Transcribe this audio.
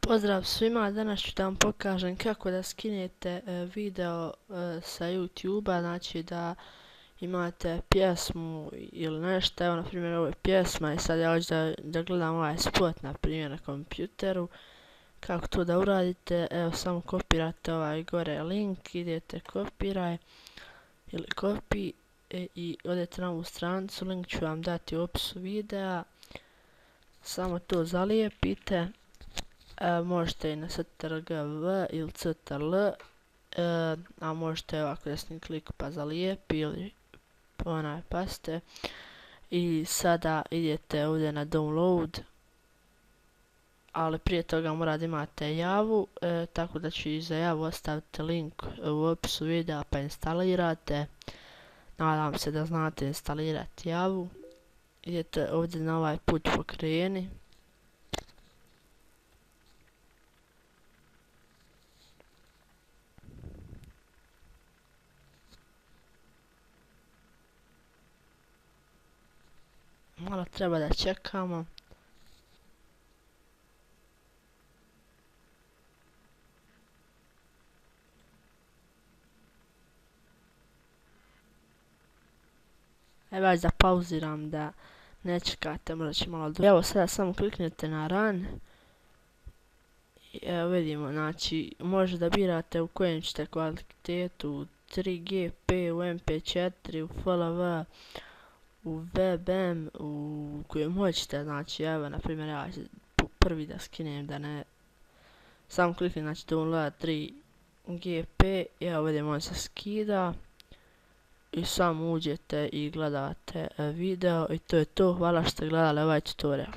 Pozdrav svima, danas ću da vam pokažem kako da skinete video sa YouTube-a, znači da imate pjesmu ili nešto, evo na primjer ovo je pjesma i sad ja hoću da gledam ovaj spot na primjer na kompjuteru. Kako to da uradite, evo samo kopirate ovaj gore link, idete kopiraj ili copy i odete na ovu stranicu, link ću vam dati u opisu videa, samo to zalijepite. Možete i na ctrl ili ctrl, a možete ovako desni klik pa zalijepi ili paste. I sada idete ovdje na download, ali prije toga mora da imate javu, tako da ću i za javu ostaviti link u opisu videa pa instalirate. Nadam se da znate instalirati javu. Idete ovdje na ovaj put pokreni. Malo treba da čekamo. Evo da pauziram da ne čekate, možda će malo dugo. Evo sada samo kliknete na run. Evo vidimo, znači može da birate u kojem ćete kvalitetu, 3GP, u MP4, u FLV, u WebM, u kojem hoćete, znači evo na primjer ja ću prvi da skinem da ne, samo kliknem znači download 3GP i evo vidimo on se skida i samo uđete i gledate video i to je to, hvala što ste gledali ovaj tutorial.